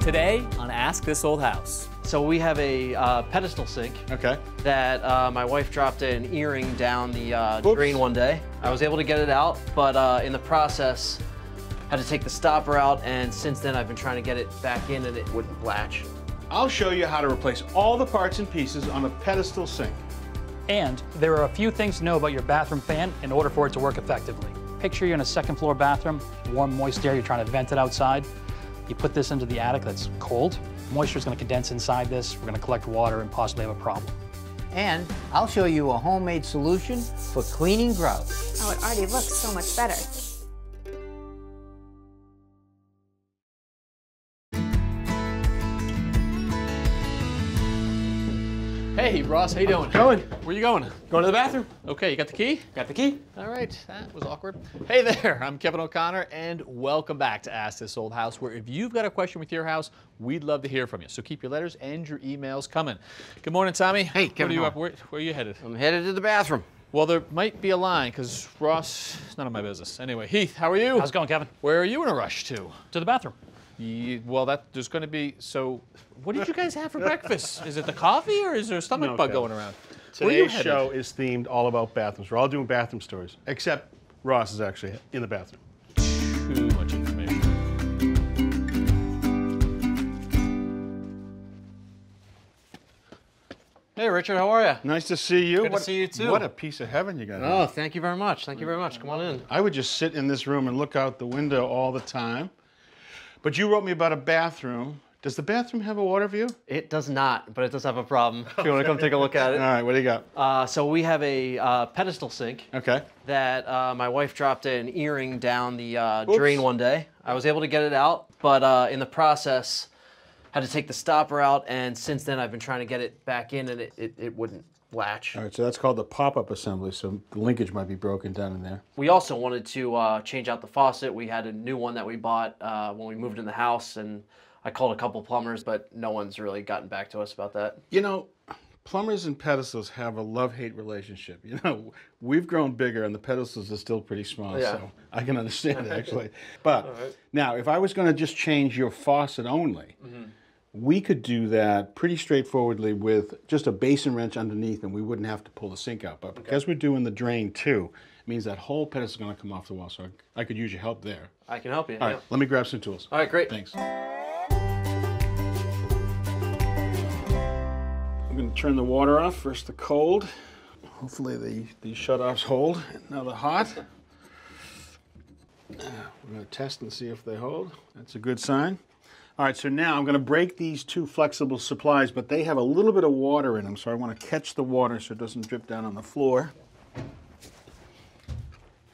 Today on Ask This Old House. So we have a pedestal sink that my wife dropped an earring down the drain one day. I was able to get it out, but in the process, had to take the stopper out, and since then I've been trying to get it back in and it wouldn't latch. I'll show you how to replace all the parts and pieces on a pedestal sink. And there are a few things to know about your bathroom fan in order for it to work effectively. Picture you're in a second floor bathroom, warm, moist air, you're trying to vent it outside. You put this into the attic that's cold. Moisture is going to condense inside this. We're going to collect water and possibly have a problem. And I'll show you a homemade solution for cleaning grout. Oh, it already looks so much better. Hey, Ross, how you doing? Going. Where you going? Going to the bathroom. Okay, you got the key? Got the key. All right, that was awkward. Hey there, I'm Kevin O'Connor, and welcome back to Ask This Old House, where if you've got a question with your house, we'd love to hear from you. So keep your letters and your emails coming. Good morning, Tommy. Hey, Kevin. What are you up? Where are you headed? I'm headed to the bathroom. Well, there might be a line, because Ross, it's none of my business. Anyway, Heath, how are you? How's it going, Kevin? Where are you in a rush to? To the bathroom. Well, there's going to be, so what did you guys have for breakfast? Is it the coffee or is there a stomach bug going around? Today's show is themed all about bathrooms. We're all doing bathroom stories, except Ross is actually in the bathroom. Too much information. Hey, Richard, how are you? Nice to see you. Good to see you, too. What a piece of heaven you got. Oh, thank you very much. Thank you very much. Come on in. I would just sit in this room and look out the window all the time. But you wrote me about a bathroom. Does the bathroom have a water view? It does not, but it does have a problem. If you want to come take a look at it. All right, what do you got? So we have a pedestal sink that my wife dropped an earring down the drain one day. I was able to get it out, but in the process, had to take the stopper out, and since then I've been trying to get it back in, and it wouldn't latch. All right, so that's called the pop-up assembly, so the linkage might be broken down in there. We also wanted to change out the faucet. We had a new one that we bought when we moved in the house, and I called a couple plumbers, but no one's really gotten back to us about that. You know, plumbers and pedestals have a love-hate relationship. You know, we've grown bigger and the pedestals are still pretty small, so I can understand it, actually. But now, if I was going to just change your faucet only, we could do that pretty straightforwardly with just a basin wrench underneath, and we wouldn't have to pull the sink out. But because we're doing the drain too, it means that whole pedestal is going to come off the wall, so I could use your help there. I can help you. All right, let me grab some tools. All right, great. Thanks. I'm going to turn the water off, first the cold. Hopefully these shut-offs hold. Now the hot. We're going to test and see if they hold. That's a good sign. All right, so now I'm going to break these two flexible supplies, but they have a little bit of water in them, so I want to catch the water so it doesn't drip down on the floor.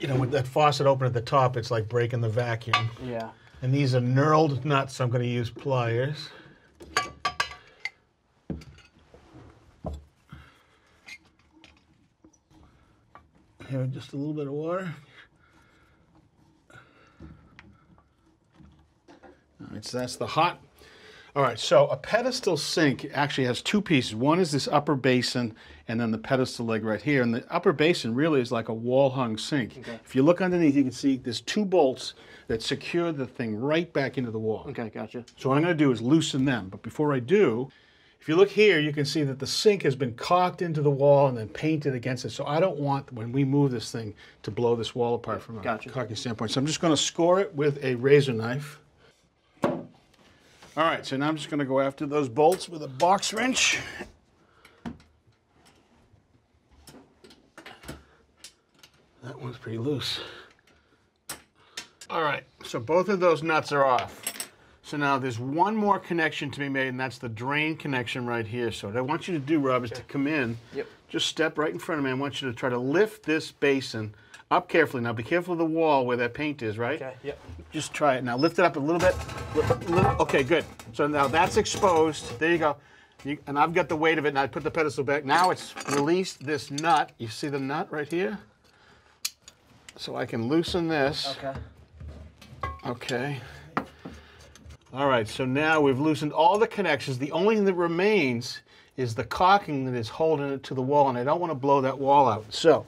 You know, with that faucet open at the top, it's like breaking the vacuum. Yeah. And these are knurled nuts, so I'm going to use pliers. Here, just a little bit of water. All right, so that's the hot. All right, so a pedestal sink actually has two pieces. One is this upper basin, and then the pedestal leg right here. And the upper basin really is like a wall-hung sink. Okay. If you look underneath, you can see there's two bolts that secure the thing right back into the wall. Okay, gotcha. So what I'm going to do is loosen them. But before I do, if you look here, you can see that the sink has been caulked into the wall and then painted against it. So I don't want, when we move this thing, to blow this wall apart from a caulking standpoint. So I'm just going to score it with a razor knife. All right, so now I'm just going to go after those bolts with a box wrench. That one's pretty loose. All right, so both of those nuts are off. So now there's one more connection to be made, and that's the drain connection right here. So what I want you to do, Rob, is to come in. Yep. Just step right in front of me. I want you to try to lift this basin up carefully. Now be careful of the wall where that paint is, right? Okay, yep. Just try it. Now lift it up a little bit. Okay, good. So now that's exposed. There you go. And I've got the weight of it, and I put the pedestal back. Now it's released this nut. You see the nut right here? So I can loosen this. Okay. Okay. All right, so now we've loosened all the connections. The only thing that remains is the caulking that is holding it to the wall, and I don't want to blow that wall out. So,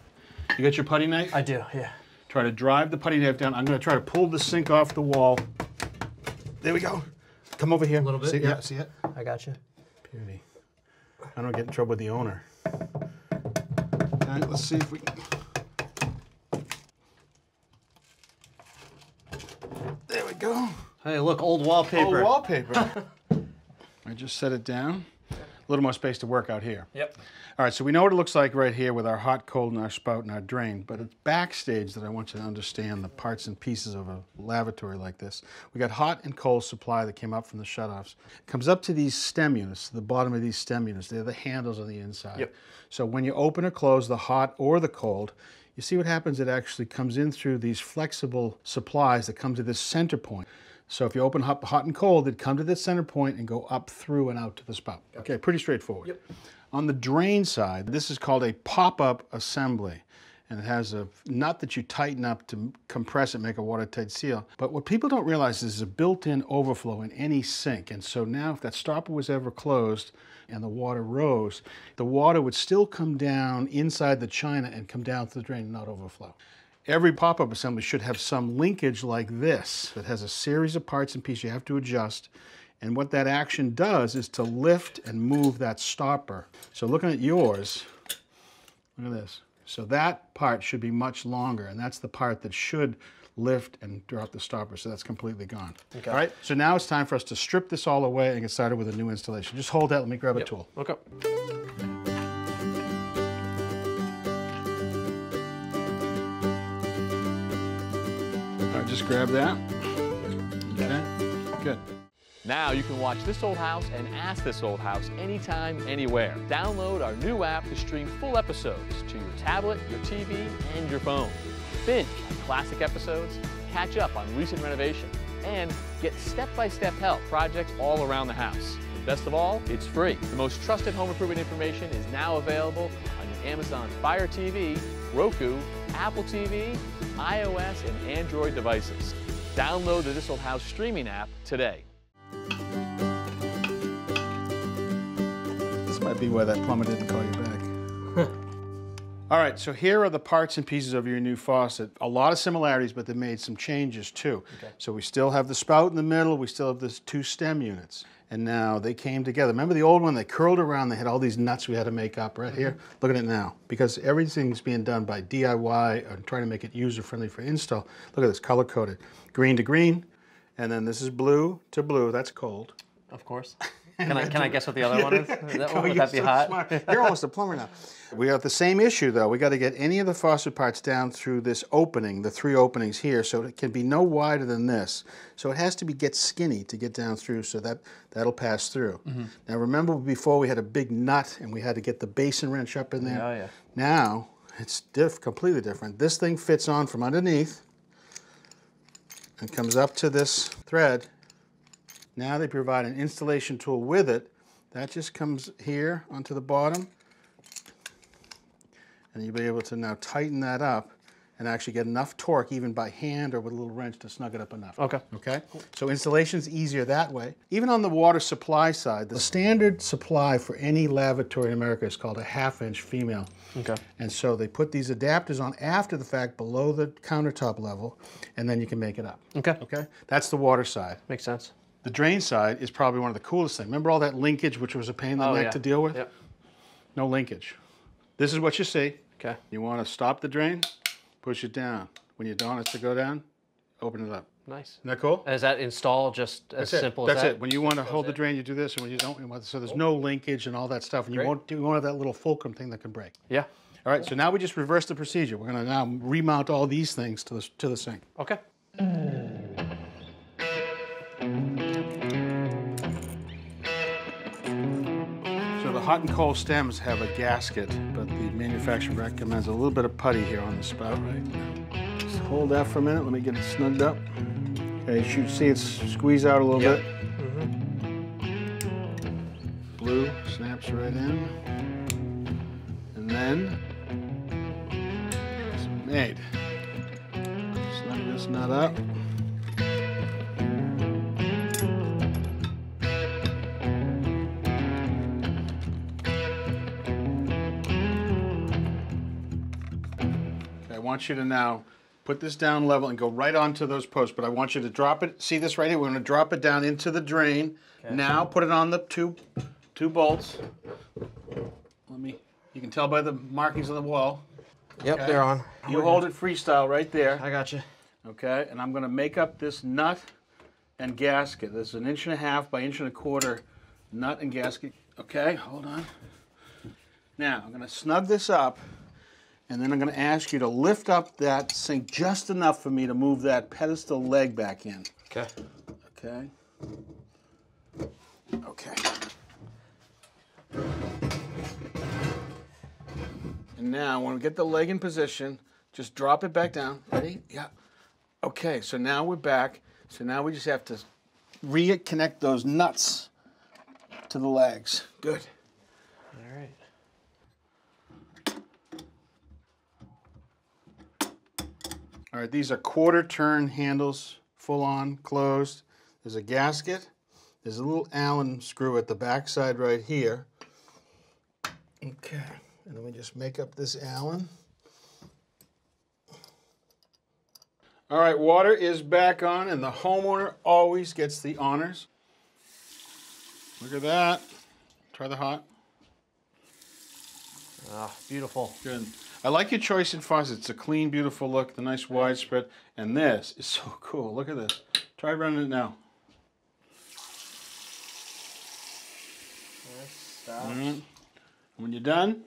you got your putty knife? I do, yeah. Try to drive the putty knife down. I'm going to try to pull the sink off the wall. There we go. come over here. A little bit, See, yeah. see it? I got you. Beauty. I don't get in trouble with the owner. All right, let's see if we can. There we go. Hey, look, old wallpaper. Oh, wallpaper. I just set it down. A little more space to work out here. Yep. All right, so we know what it looks like right here with our hot, cold, and our spout and our drain, but it's backstage that I want you to understand the parts and pieces of a lavatory like this. We got hot and cold supply that came up from the shutoffs. It comes up to these stem units, the bottom of these stem units. They're the handles on the inside. Yep. So when you open or close the hot or the cold, you see what happens? It actually comes in through these flexible supplies that come to this center point. So if you open hot and cold, it'd come to this center point and go up through and out to the spout. Okay, pretty straightforward. Yep. On the drain side, this is called a pop-up assembly. And it has a nut that you tighten up to compress it, make a watertight seal. But what people don't realize is there's a built-in overflow in any sink. And so now if that stopper was ever closed and the water rose, the water would still come down inside the china and come down to the drain and not overflow. Every pop-up assembly should have some linkage like this that has a series of parts and pieces you have to adjust. And what that action does is to lift and move that stopper. So looking at yours, look at this. So that part should be much longer, and that's the part that should lift and drop the stopper, so that's completely gone. Okay. All right, so now it's time for us to strip this all away and get started with a new installation. Just hold that, let me grab a tool. Okay. All right, just grab that. Okay, good. Now you can watch This Old House and Ask This Old House anytime, anywhere. Download our new app to stream full episodes to your tablet, your TV, and your phone. Binge on classic episodes, catch up on recent renovation, and get step-by-step help projects all around the house. And best of all, it's free. The most trusted home improvement information is now available on your Amazon Fire TV, Roku, Apple TV, iOS, and Android devices. Download the This Old House streaming app today. This might be why that plumber didn't call you back. All right, so here are the parts and pieces of your new faucet. A lot of similarities, but they made some changes too. Okay. So we still have the spout in the middle, we still have the two stem units. And now they came together. Remember the old one? They curled around, they had all these nuts we had to make up right here. Look at it now. Because everything's being done by DIY and trying to make it user-friendly for install. Look at this, color-coded. Green to green, and then this is blue to blue. That's cold. Of course. Can I guess what the other one is? Would that be so hot? Smart. You're almost a plumber now. We got the same issue though. We got to get any of the faucet parts down through this opening, the three openings here, so it can be no wider than this. So it has to get skinny to get down through, so that'll pass through. Now remember before we had a big nut and we had to get the basin wrench up in there? Oh yeah. Now it's completely different. This thing fits on from underneath and comes up to this thread. Now they provide an installation tool with it. That just comes here onto the bottom. And you'll be able to now tighten that up and actually get enough torque, even by hand or with a little wrench, to snug it up enough. Okay. Okay? So installation's easier that way. Even on the water supply side, the standard supply for any lavatory in America is called a 1/2-inch female. Okay. And so they put these adapters on after the fact below the countertop level, and then you can make it up. Okay. Okay? That's the water side. Makes sense. The drain side is probably one of the coolest things. Remember all that linkage, which was a pain in the neck to deal with? Yep. No linkage. This is what you see. Okay. You want to stop the drain, push it down. When you don't want it to go down, open it up. Nice. Isn't that cool? And is that install just as simple as that? That's it. When you want to hold the drain, you do this, and when you don't, so there's no linkage and all that stuff. And you won't have that little fulcrum thing that can break. Yeah. All right, so now we just reverse the procedure. We're going to now remount all these things to the sink. Okay. So the hot and cold stems have a gasket, but the manufacturer recommends a little bit of putty here on the spout, right? Just hold that for a minute. Let me get it snugged up. Okay, you should see it squeeze out a little bit. Blue snaps right in. And then it's made. Snug this nut up. I want you to now Put this down level and go right onto those posts, but I want you to drop it. See this right here? We're going to drop it down into the drain. Okay. Now put it on the two bolts. You can tell by the markings on the wall. Yep, okay. they're on. You hold it freestyle right there. I got you. Okay, and I'm going to make up this nut and gasket. This is 1.5 inches by 1.25 inches nut and gasket. Okay, hold on. Now, I'm going to snug this up, and then I'm going to ask you to lift up that sink just enough for me to move that pedestal leg back in. Okay. Okay. Okay. And now, when we get the leg in position, just drop it back down. Ready? Yeah. Okay, so now we're back. So now we just have to reconnect those nuts to the legs. Good. All right. All right, these are quarter turn handles, full on, closed. There's a gasket. There's a little Allen screw at the back side right here. Okay, and then we just make up this Allen. All right, water is back on, and the homeowner always gets the honors. Look at that. Try the hot. Ah, beautiful. Good. I like your choice in faucets. It's a clean, beautiful look, the nice widespread, and this is so cool. Look at this. Try running it now. Stop. When you're done,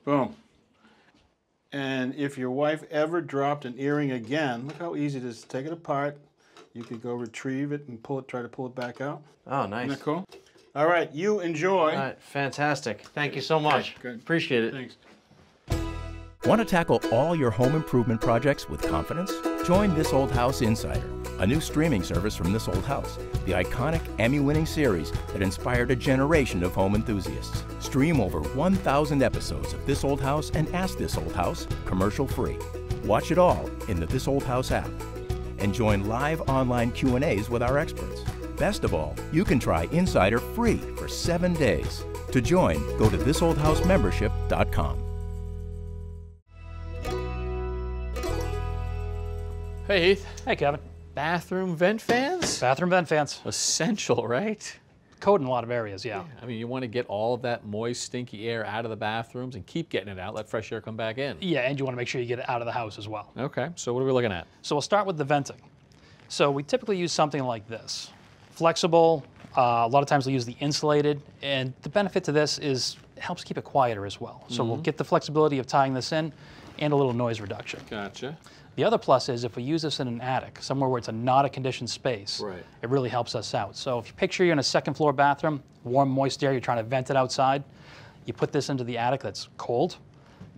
boom. And if your wife ever dropped an earring again, look how easy it is to take it apart. You could go retrieve it and pull it, try to pull it back out. Oh, nice. Isn't that cool? All right, you enjoy. All right, fantastic. Thank you so much. Okay, good. Appreciate it. Thanks. Want to tackle all your home improvement projects with confidence? Join This Old House Insider, a new streaming service from This Old House, the iconic Emmy-winning series that inspired a generation of home enthusiasts. Stream over 1,000 episodes of This Old House and Ask This Old House commercial-free. Watch it all in the This Old House app and join live online Q&As with our experts. Best of all, you can try Insider free for 7 days. To join, go to thisoldhousemembership.com. Hey, Heath. Hey, Kevin. Bathroom vent fans? Bathroom vent fans. Essential, right? Code in a lot of areas, yeah. I mean, you want to get all of that moist, stinky air out of the bathrooms and keep getting it out, let fresh air come back in. Yeah, and you want to make sure you get it out of the house as well. Okay, so what are we looking at? So we'll start with the venting. So we typically use something like this. Flexible, a lot of times we'll use the insulated, and the benefit to this is it helps keep it quieter as well. So we'll get the flexibility of tying this in and a little noise reduction. Gotcha. The other plus is if we use this in an attic, somewhere where it's not a conditioned space, right, it really helps us out. So if you picture you're in a second floor bathroom, warm, moist air, you're trying to vent it outside, you put this into the attic that's cold,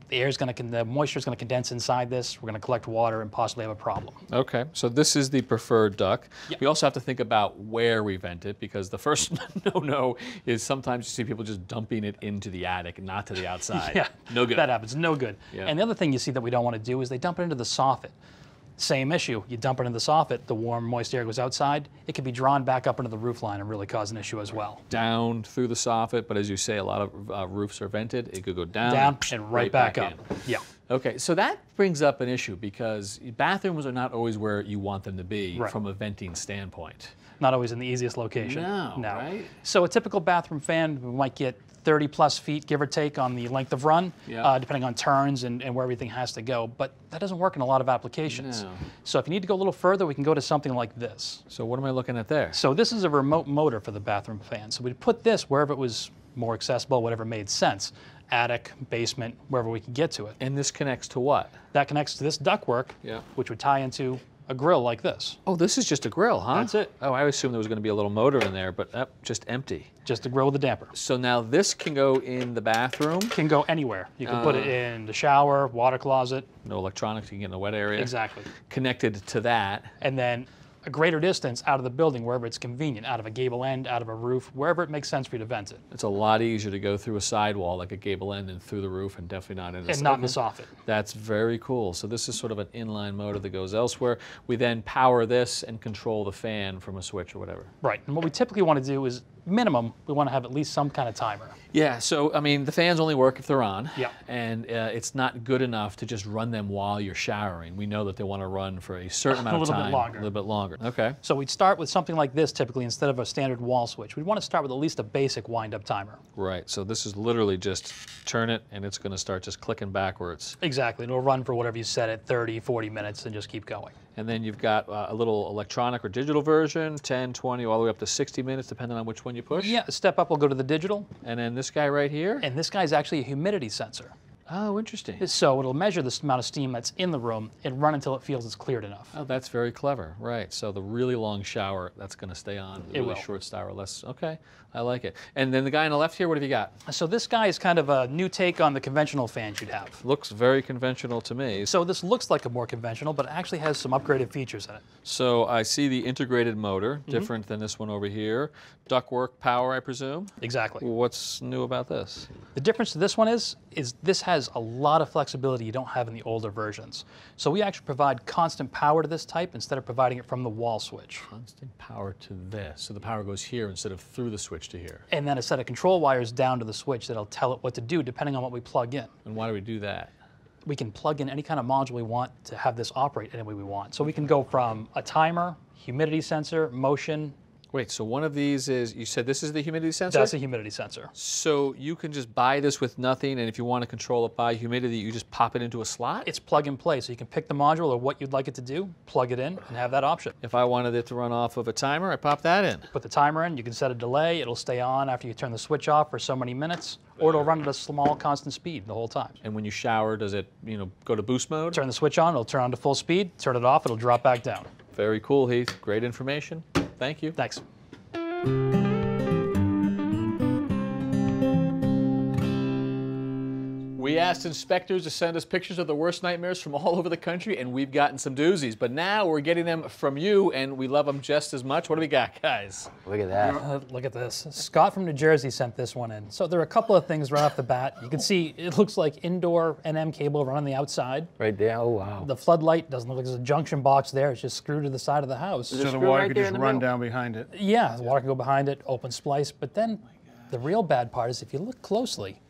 the moisture is going to condense inside this, we're going to collect water and possibly have a problem. Okay, so this is the preferred duct. Yep. We also have to think about where we vent it, because the first no-no is sometimes you see people just dumping it into the attic, not to the outside. Yeah, no good. That happens, no good. Yeah. And the other thing you see that we don't want to do is they dump it into the soffit. Same issue, you dump it in the soffit, the warm, moist air goes outside, it can be drawn back up into the roof line and really cause an issue as well. Down through the soffit, but as you say, a lot of roofs are vented. It could go down and right back up. In. Yeah. Okay, so that brings up an issue, because bathrooms are not always where you want them to be from a venting standpoint. Not always in the easiest location. No, right? So a typical bathroom fan, we might get 30 plus feet, give or take, on the length of run, depending on turns and where everything has to go. But that doesn't work in a lot of applications. No. So if you need to go a little further, we can go to something like this. So what am I looking at there? So this is a remote motor for the bathroom fan. So we'd put this wherever it was more accessible, whatever made sense. Attic, basement, wherever we could get to it. And this connects to what? That connects to this ductwork, which would tie into a grill like this. Oh, this is just a grill, huh? That's it. Oh, I assumed there was going to be a little motor in there, but just empty. Just a grill with a damper. So now this can go in the bathroom? Can go anywhere. You can put it in the shower, water closet. No electronics, you can get in the wet area. Exactly. Connected to that. And then a greater distance out of the building wherever it's convenient, out of a gable end, out of a roof, wherever it makes sense for you to vent it. It's a lot easier to go through a sidewall like a gable end and through the roof, and definitely not in the And not in the soffit. That's very cool. So this is sort of an inline motor that goes elsewhere. We then power this and control the fan from a switch or whatever. Right, and what we typically want to do is minimum, we want to have at least some kind of timer. Yeah, so I mean, the fans only work if they're on. Yeah. And it's not good enough to just run them while you're showering. We know that they want to run for a certain amount of time. A little bit longer. A little bit longer. Okay. So we'd start with something like this typically instead of a standard wall switch. We'd want to start with at least a basic wind-up timer. Right, so this is literally just turn it and it's going to start just clicking backwards. Exactly, it'll run for whatever you set it, 30, 40 minutes, and just keep going. And then you've got a little electronic or digital version, 10, 20, all the way up to 60 minutes, depending on which one you push. Yeah, a step up, we'll go to the digital. And then this guy right here. And this guy's actually a humidity sensor. Oh, interesting. So it'll measure the amount of steam that's in the room and run until it feels it's cleared enough. Oh, that's very clever. Right. So the really long shower, that's going to stay on. The really short shower, less. Okay. I like it. And then the guy on the left here, what have you got? So this guy is kind of a new take on the conventional fans you'd have. Looks very conventional to me. So this looks like a more conventional, but it actually has some upgraded features in it. So I see the integrated motor, different than this one over here. Ductwork power, I presume? Exactly. What's new about this? The difference to this one is this has a lot of flexibility you don't have in the older versions. So we actually provide constant power to this type instead of providing it from the wall switch. Constant power to this. So the power goes here instead of through the switch to here. And then a set of control wires down to the switch that'll tell it what to do depending on what we plug in. And why do we do that? We can plug in any kind of module we want to have this operate any way we want. So we can go from a timer, humidity sensor, motion. Wait, so one of these is, you said this is the humidity sensor? That's a humidity sensor. So you can just buy this with nothing, and if you want to control it by humidity, you just pop it into a slot? It's plug and play, so you can pick the module or what you'd like it to do, plug it in, and have that option. If I wanted it to run off of a timer, I pop that in. Put the timer in, you can set a delay, it'll stay on after you turn the switch off for so many minutes, or it'll run at a small constant speed the whole time. And when you shower, does it, go to boost mode? Turn the switch on, it'll turn on to full speed, turn it off, it'll drop back down. Very cool, Heath. Great information. Thank you. Thanks. We asked inspectors to send us pictures of the worst nightmares from all over the country, and we've gotten some doozies. But now we're getting them from you, and we love them just as much. What do we got, guys? Look at that. Look at this. Scott from New Jersey sent this one in. So there are a couple of things right off the bat. You can see it looks like indoor NM cable running on the outside. Right there. Oh, wow. The floodlight doesn't look like there's a junction box there. It's just screwed to the side of the house. So the water could just run down behind it. Yeah, the water can go behind it, open splice. But then the real bad part is if you look closely,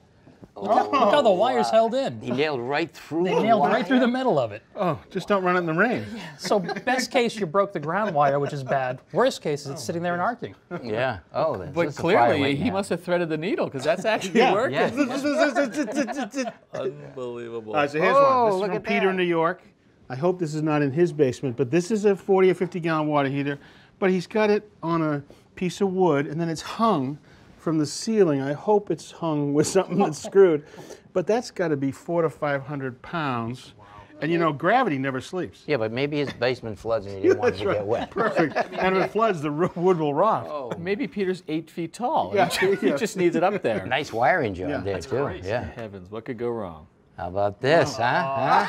look how the wire's held in. He nailed right through They nailed right through the middle of it. Oh, just don't run it in the rain. So best case, you broke the ground wire, which is bad. Worst case is it's sitting there and arcing. Yeah. Oh, But clearly, he must have threaded the needle, because that's actually working. Yeah. Unbelievable. All right, so here's one. This is from Peter in New York. I hope this is not in his basement, but this is a 40 or 50 gallon water heater, but he's got it on a piece of wood, and then it's hung from the ceiling. I hope it's hung with something that's screwed, but that's got to be 400 to 500 pounds. And gravity never sleeps. Yeah, but maybe his basement floods and he didn't want it to get wet. Perfect. And if it floods, the wood will rot. Oh, maybe Peter's 8 feet tall. Yeah. He just needs it up there. Nice wiring job there, too. Great. Yeah. Heavens, what could go wrong? How about this, huh?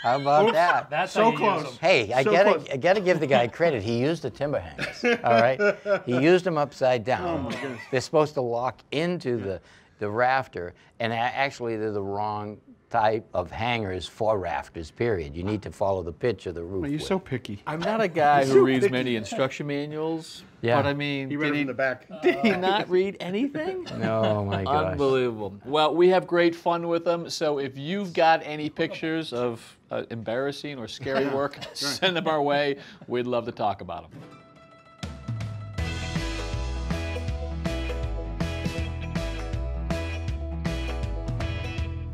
How about that? That's So how you close. use them. Hey, I gotta give the guy credit. He used the timber hangers. All right, he used them upside down. Oh my goodness. They're supposed to lock into the rafter, and actually they're the wrong type of hangers for rafters. Period. You need to follow the pitch of the roof. Well, you're width. so picky. I'm not a guy who reads many instruction manuals, Yeah. but I mean, He read it from the back. did he not read anything? Oh my gosh. Unbelievable. Well, we have great fun with them, so if you've got any pictures of embarrassing or scary work, send them our way. We'd love to talk about them.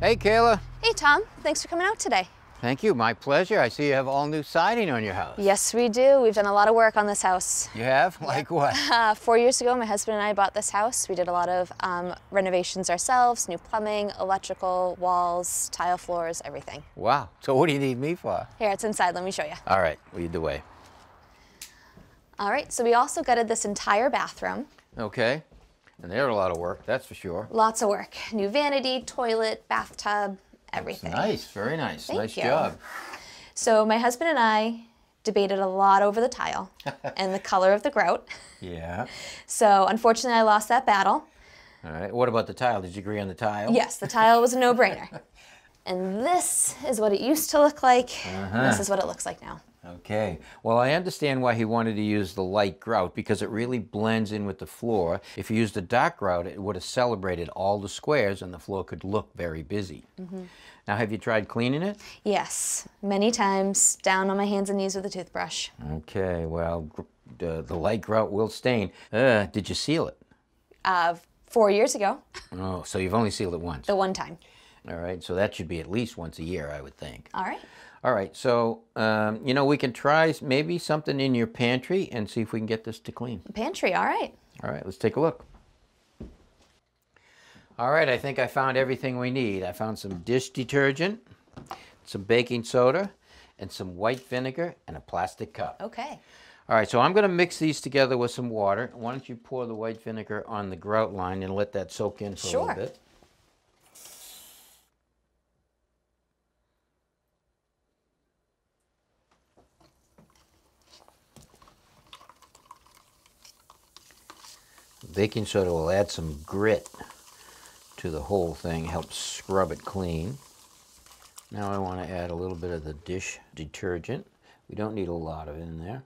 Hey, Kayla. Hey, Tom. Thanks for coming out today. Thank you. My pleasure. I see you have all new siding on your house. Yes, we do. We've done a lot of work on this house. You have? Like what? 4 years ago, my husband and I bought this house. We did a lot of renovations ourselves, new plumbing, electrical, walls, tile floors, everything. Wow. So what do you need me for? Here, it's inside. Let me show you. All right. Lead the way. All right, so we also gutted this entire bathroom. Okay. And they're a lot of work, that's for sure. Lots of work. New vanity, toilet, bathtub, everything. Nice. Very nice. Thank Nice you. job. So my husband and I debated a lot over the tile and the color of the grout. Yeah. So unfortunately, I lost that battle. All right. What about the tile? Did you agree on the tile? Yes, the tile was a no-brainer. And this is what it used to look like. This is what it looks like now. Okay, well, I understand why he wanted to use the light grout, because it really blends in with the floor. If you used a dark grout, it would have celebrated all the squares and the floor could look very busy. Now, have you tried cleaning it? Yes, many times, down on my hands and knees with a toothbrush. Okay, well, the light grout will stain. Did you seal it? 4 years ago. Oh, so you've only sealed it once. The one time. All right, so that should be at least once a year, I would think. All right. All right, so, you know, we can try maybe something in your pantry and see if we can get this to clean. Pantry, all right. All right, let's take a look. All right, I think I found everything we need. I found some dish detergent, some baking soda, and some white vinegar, and a plastic cup. Okay. All right, so I'm going to mix these together with some water. Why don't you pour the white vinegar on the grout line and let that soak in for a little bit. Baking soda will add some grit to the whole thing, help scrub it clean. Now I want to add a little bit of the dish detergent. We don't need a lot of it in there.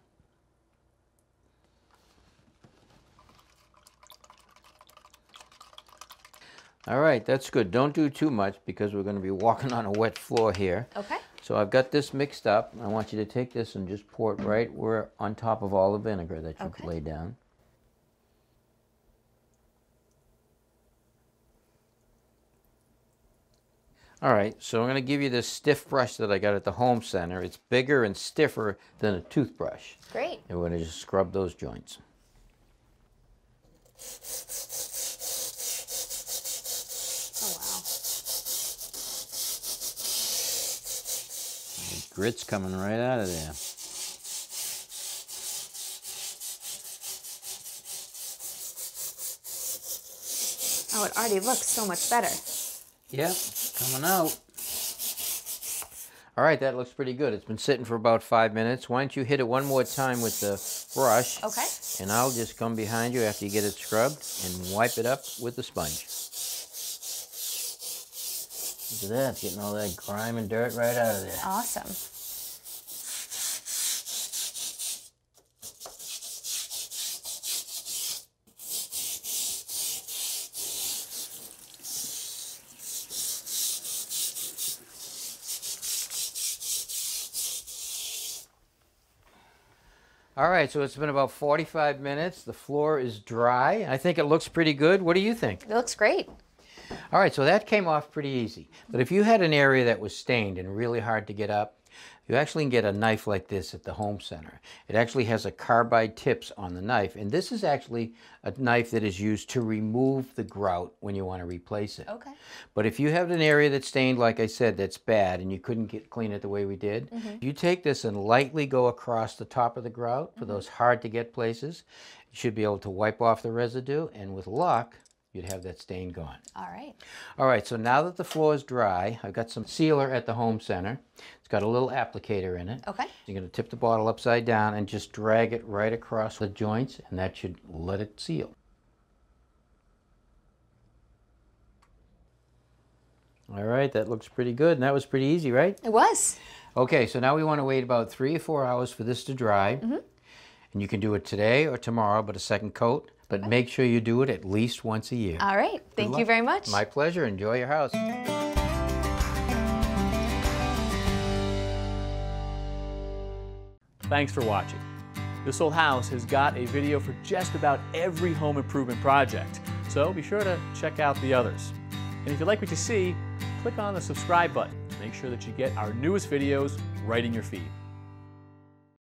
All right, that's good. Don't do too much because we're going to be walking on a wet floor here. Okay. So I've got this mixed up. I want you to take this and just pour it right where on top of all the vinegar that you've laid down. All right, so I'm going to give you this stiff brush that I got at the home center. It's bigger and stiffer than a toothbrush. Great. And we're going to just scrub those joints. Oh, wow. The grit's coming right out of there. Oh, it already looks so much better. Yep, coming out. All right, that looks pretty good. It's been sitting for about 5 minutes. Why don't you hit it one more time with the brush? Okay. And I'll just come behind you after you get it scrubbed and wipe it up with the sponge. Look at that, getting all that grime and dirt right out of there. Awesome. All right, so it's been about 45 minutes. The floor is dry. I think it looks pretty good. What do you think? It looks great. All right, so that came off pretty easy. But if you had an area that was stained and really hard to get up, you actually can get a knife like this at the home center. It actually has a carbide tips on the knife, and this is actually a knife that is used to remove the grout when you want to replace it. Okay. But if you have an area that's stained, like I said, that's bad, and you couldn't clean it the way we did, you take this and lightly go across the top of the grout for those hard to get places. You should be able to wipe off the residue, and with luck, you'd have that stain gone. All right. All right, so now that the floor is dry, I've got some sealer at the home center. It's got a little applicator in it. Okay. You're going to tip the bottle upside down and just drag it right across the joints, and that should let it seal. All right, that looks pretty good, and that was pretty easy, right? It was. Okay, so now we want to wait about 3 or 4 hours for this to dry. And you can do it today or tomorrow, but a second coat. But make sure you do it at least once a year. All right. Thank you very much. My pleasure. Enjoy your house. Thanks for watching. This Old House has got a video for just about every home improvement project, so be sure to check out the others. And if you like what you see, click on the subscribe button to make sure that you get our newest videos right in your feed.